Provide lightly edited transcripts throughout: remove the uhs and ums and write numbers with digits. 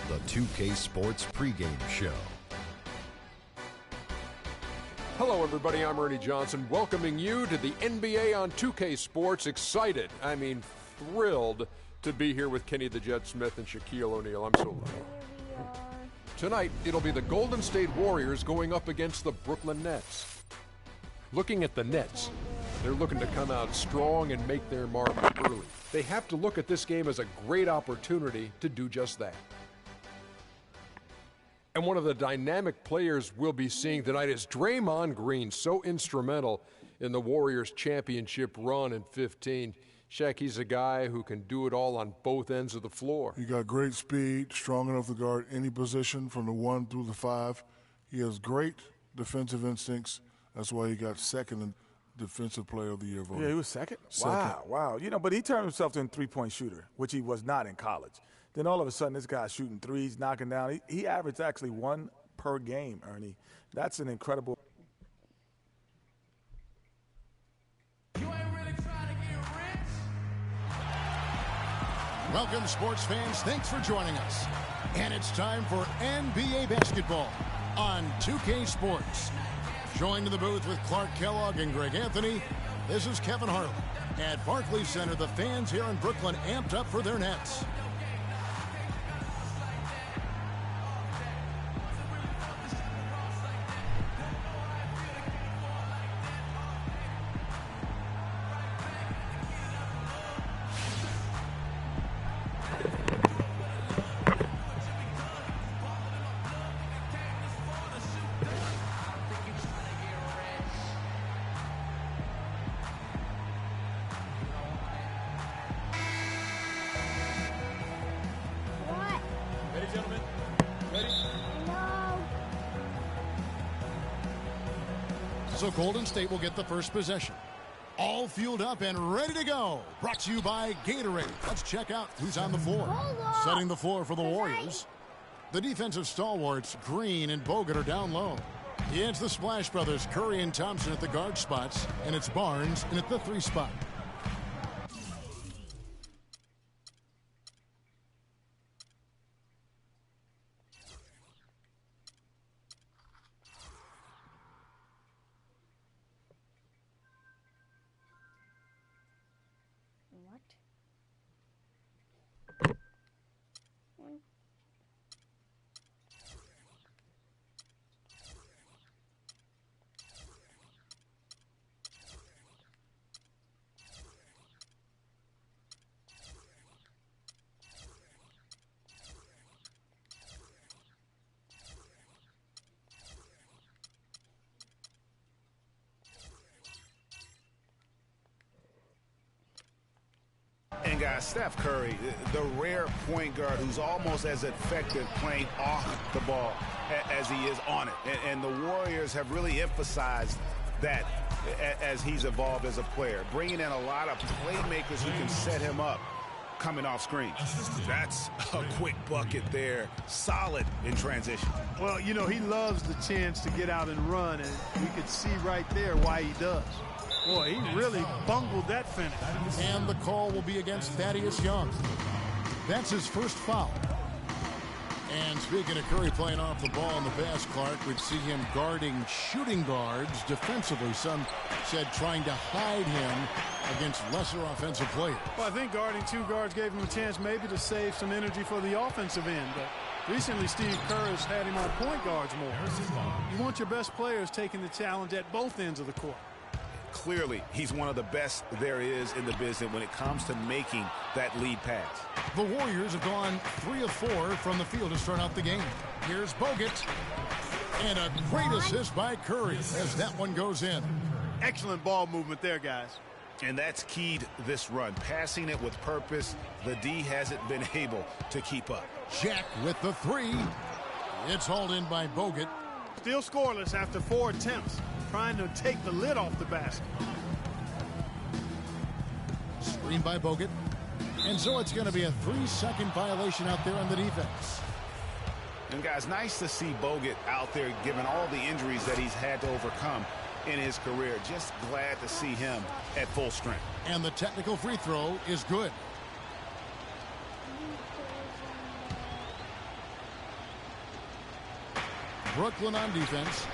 The 2K Sports pregame show. Hello, everybody. I'm Ernie Johnson, welcoming you to the NBA on 2K Sports. Excited, thrilled to be here with Kenny the Jet Smith and Shaquille O'Neal. I'm so lucky. Tonight, it'll be the Golden State Warriors going up against the Brooklyn Nets. Looking at the Nets, they're looking to come out strong and make their mark early. They have to look at this game as a great opportunity to do just that. And one of the dynamic players we'll be seeing tonight is Draymond Green, so instrumental in the Warriors' championship run in 15. Shaq, he's a guy who can do it all on both ends of the floor. He got great speed, strong enough to guard any position from the 1 through the 5. He has great defensive instincts. That's why he got second in Defensive Player of the Year voting. Yeah, he was second? Wow. You know, but he turned himself into a three-point shooter, which he was not in college. Then all of a sudden, this guy's shooting threes, knocking down. He averaged actually 1 per game, Ernie. That's an incredible. You ain't really trying to get rich. Welcome, sports fans. Thanks for joining us. And it's time for NBA basketball on 2K Sports. Joined in the booth with Clark Kellogg and Greg Anthony, this is Kevin Harlan. At Barclays Center, the fans here in Brooklyn amped up for their Nets. So Golden State will get the first possession. All fueled up and ready to go. Brought to you by Gatorade. Let's check out who's on the floor. Setting the floor for the Warriors. The defensive stalwarts, Green and Bogut, are down low. It's the Splash Brothers, Curry and Thompson at the guard spots, and it's Barnes in at the 3 spot. And guys, Steph Curry, the rare point guard who's almost as effective playing off the ball as he is on it. And the Warriors have really emphasized that as he's evolved as a player, bringing in a lot of playmakers who can set him up coming off screens. That's a quick bucket there. Solid in transition. Well, you know, he loves the chance to get out and run, and we could see right there why he does. Boy, he really bungled that finish. And the call will be against Thaddeus Young. That's his first foul. And speaking of Curry playing off the ball in the pass, Clark would see him guarding shooting guards defensively. Some said trying to hide him against lesser offensive players. Well, I think guarding 2 guards gave him a chance maybe to save some energy for the offensive end. But recently, Steve Kerr has had him on point guards more. You want your best players taking the challenge at both ends of the court. Clearly, he's one of the best there is in the business when it comes to making that lead pass. The Warriors have gone 3 of 4 from the field to start out the game. Here's Bogut. And a great assist by Curry as that one goes in. Excellent ball movement there, guys. And that's keyed this run. Passing it with purpose, the D hasn't been able to keep up. Jack with the three. It's hauled in by Bogut. Still scoreless after 4 attempts, trying to take the lid off the basket. Screen by Bogut. And so it's going to be a 3-second violation out there on the defense. And guys, nice to see Bogut out there given all the injuries that he's had to overcome in his career. Just glad to see him at full strength. And the technical free throw is good. Brooklyn on defense,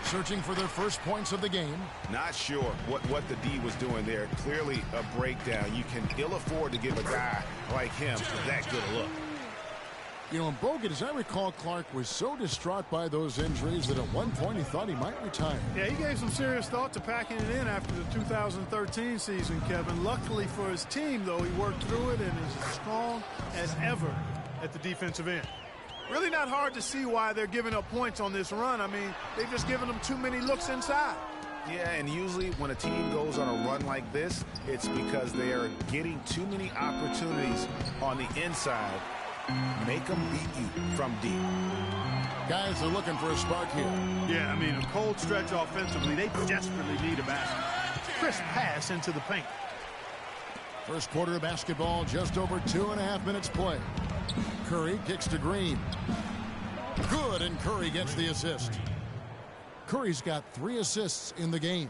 searching for their first points of the game. Not sure what the D was doing there. Clearly a breakdown. You can ill afford to give a guy like him that good a look. You know, and Bogut, as I recall, Clark was so distraught by those injuries that at one point he thought he might retire. Yeah, he gave some serious thought to packing it in after the 2013 season, Kevin. Luckily for his team, though, he worked through it and is as strong as ever at the defensive end. Really not hard to see why they're giving up points on this run. I mean, they've just given them too many looks inside. Yeah, and usually when a team goes on a run like this, it's because they are getting too many opportunities on the inside. Make them beat you from deep. Guys are looking for a spark here. Yeah, I mean, a cold stretch offensively. They desperately need a basket. Crisp pass into the paint. First quarter of basketball, just over 2.5 minutes play. Curry kicks to Green. Good, and Curry gets the assist. Curry's got 3 assists in the game.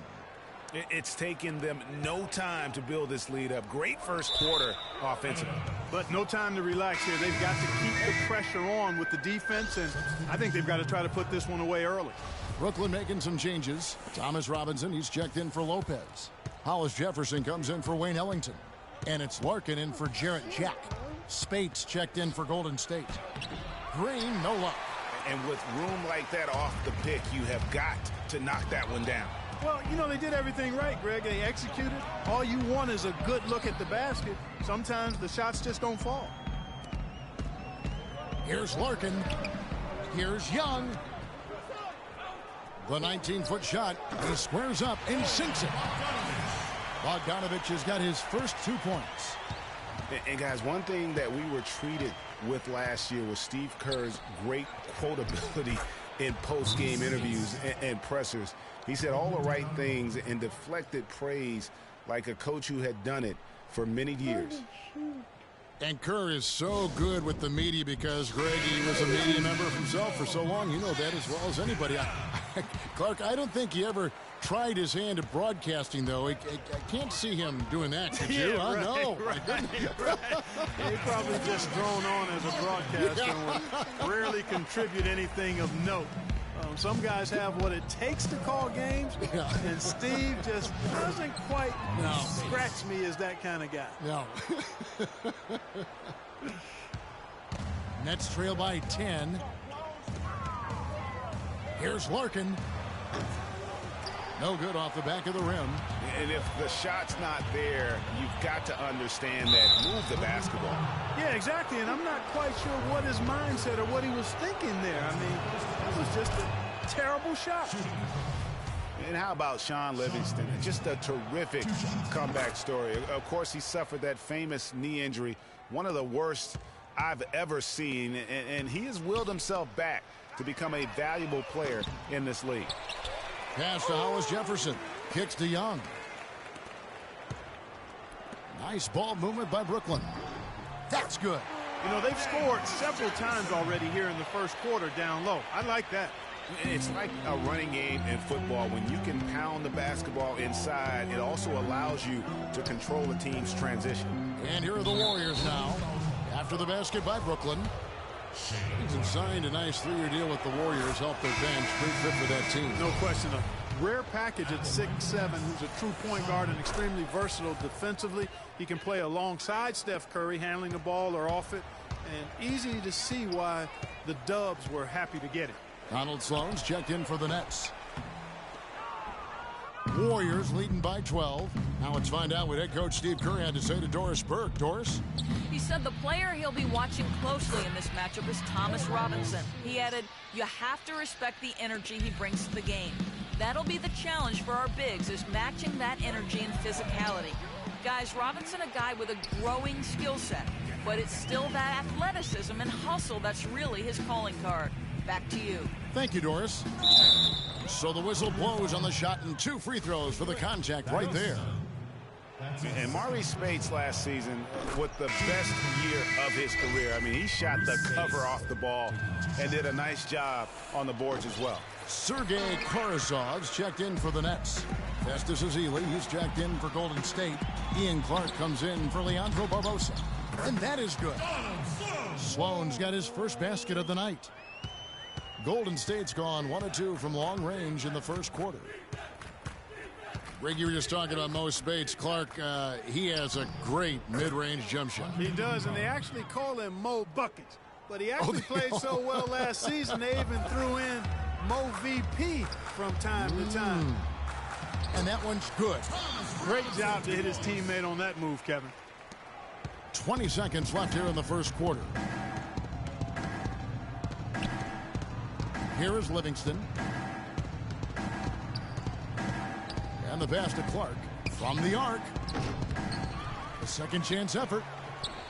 It's taken them no time to build this lead up. Great first quarter offensively. But no time to relax here. They've got to keep the pressure on with the defense, and I think they've got to try to put this one away early. Brooklyn making some changes. Thomas Robinson, he's checked in for Lopez. Hollis Jefferson comes in for Wayne Ellington. And it's Larkin in for Jarrett Jack. Spates checked in for Golden State. Green, no luck. And with room like that off the pick, you have got to knock that one down. Well, you know, they did everything right, Greg. They executed. All you want is a good look at the basket. Sometimes the shots just don't fall. Here's Larkin. Here's Young. The 19-foot shot. He squares up and sinks it. Bogdanovich has got his first 2 points. And guys, one thing that we were treated with last year was Steve Kerr's great quotability in post-game interviews and pressers. He said all the right things and deflected praise like a coach who had done it for many years. And Kerr is so good with the media because, Greg, he was a media member himself for so long. You know that as well as anybody. Clark, I don't think he ever tried his hand at broadcasting, though. I can't see him doing that, could you? Yeah, right, No. Right. He probably just thrown on as a broadcaster and would rarely contribute anything of note. Some guys have what it takes to call games, and Steve just doesn't quite scratch me as that kind of guy. No. Nets trail by 10. Here's Larkin. No good off the back of the rim. And if the shot's not there, you've got to understand that. Move the basketball. Yeah, exactly. And I'm not quite sure what his mindset or what he was thinking there. I mean, that was just a terrible shot. And how about Sean Livingston? Just a terrific comeback story. Of course, he suffered that famous knee injury, one of the worst I've ever seen. And he has willed himself back to become a valuable player in this league. Pass to Hollis Jefferson. Kicks to Young. Nice ball movement by Brooklyn. That's good. You know, they've scored several times already here in the first quarter down low. I like that. It's like a running game in football. When you can pound the basketball inside, it also allows you to control the team's transition. And here are the Warriors now. After the basket by Brooklyn. He's signed a nice 3-year deal with the Warriors. Help their bench. Great fit for that team. No question. A rare package at 6'7", who's a true point guard and extremely versatile defensively. He can play alongside Steph Curry, handling the ball or off it. And easy to see why the Dubs were happy to get it. Donald Sloan's checked in for the Nets. Warriors leading by 12. Now let's find out what head coach Steve Kerr had to say to Doris Burke. Doris? He said the player he'll be watching closely in this matchup is Thomas Robinson. He added, you have to respect the energy he brings to the game. That'll be the challenge for our bigs, is matching that energy and physicality. Guys, Robinson a guy with a growing skill set, but it's still that athleticism and hustle that's really his calling card. Back to you. Thank you, Doris. So the whistle blows on the shot and 2 free throws for the contact right there. And Maurice Spates last season with the best year of his career. I mean, he shot the cover off the ball and did a nice job on the boards as well. Sergei Korosov's checked in for the Nets. Festus Ezeli, he's checked in for Golden State. Ian Clark comes in for Leandro Barbosa. And that is good. Sloan's got his first basket of the night. Golden State's gone 1 of 2 from long range in the first quarter. Greg, you were just talking about Mo Spates. Clark, he has a great mid-range jump shot. He does, and they actually call him Mo Buckets. But he actually played so well last season, they even threw in Mo VP from time to time. And that one's good. Great job to hit his teammate on that move, Kevin. 20 seconds left here in the first quarter. Here is Livingston. And the pass to Clark from the arc. A second chance effort.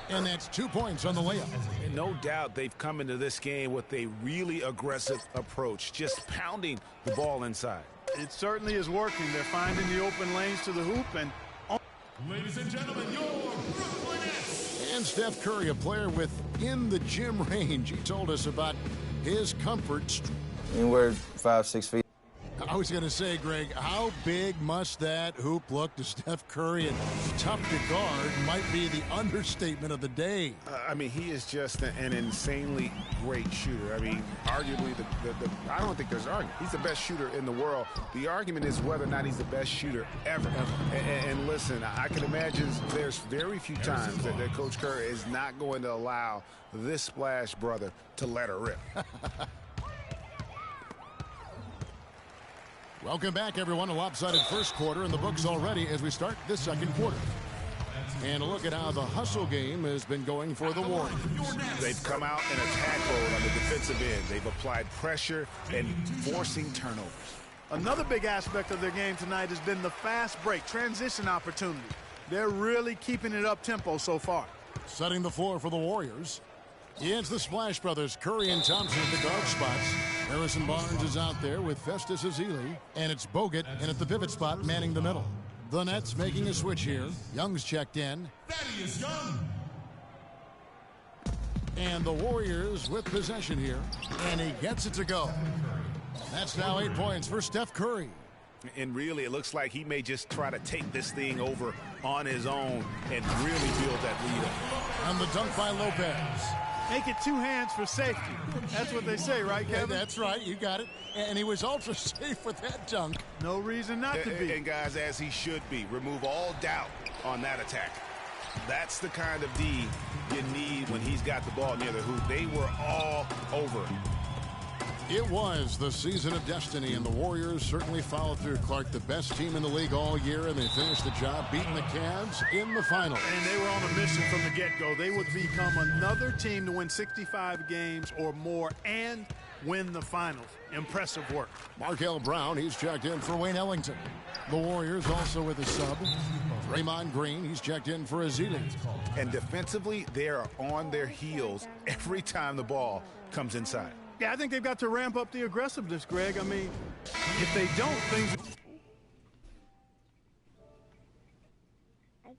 And that's 2 points on the layup. No doubt they've come into this game with a really aggressive approach, just pounding the ball inside. It certainly is working. They're finding the open lanes to the hoop. And Ladies and gentlemen, your Brooklyn Nets. And Steph Curry, a player within the gym range. He told us about his comfort. Anywhere 5-6 feet. I was going to say, Greg, how big must that hoop look to Steph Curry? And tough to guard might be the understatement of the day. I mean, he is just an insanely great shooter. I mean, arguably, I don't think there's an argument. He's the best shooter in the world. The argument is whether or not he's the best shooter ever. And listen, I can imagine there's very few times that Coach Curry is not going to allow this splash brother to let her rip. Welcome back, everyone. A lopsided first quarter in the books already as we start this second quarter. And a look at how the hustle game has been going for the Warriors. They've come out in attack mode on the defensive end. They've applied pressure and forcing turnovers. another big aspect of their game tonight has been the fast break, transition opportunity. They're really keeping it up-tempo so far. Setting the floor for the Warriors. It's the Splash Brothers, Curry and Thompson at the guard spots. Harrison Barnes is out there with Festus Ezeli. And it's Bogut in at the pivot spot, manning the middle. The Nets making a switch here. Young's checked in. Thaddeus Young. And the Warriors with possession here. And he gets it to go. That's now 8 points for Steph Curry. And really, it looks like he may just try to take this thing over on his own and really build that lead up. And the dunk by Lopez. Make it two hands for safety. That's what they say, right, Kevin? Yeah, that's right. You got it. And he was ultra safe with that dunk. No reason not to be. And guys, as he should be, remove all doubt on that attack. That's the kind of D you need when he's got the ball near the hoop. They were all over. It was the season of destiny, and the Warriors certainly followed through. Clark, the best team in the league all year, and they finished the job beating the Cavs in the finals. And they were on a mission from the get-go. They would become another team to win 65 games or more and win the finals. Impressive work. Markel Brown, he's checked in for Wayne Ellington. The Warriors also with a sub. Draymond Green, he's checked in for Ezeli. And defensively, they are on their heels every time the ball comes inside. Yeah, I think they've got to ramp up the aggressiveness, Greg. I mean, if they don't, things... I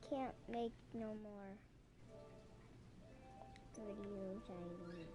can't make no more videos. I need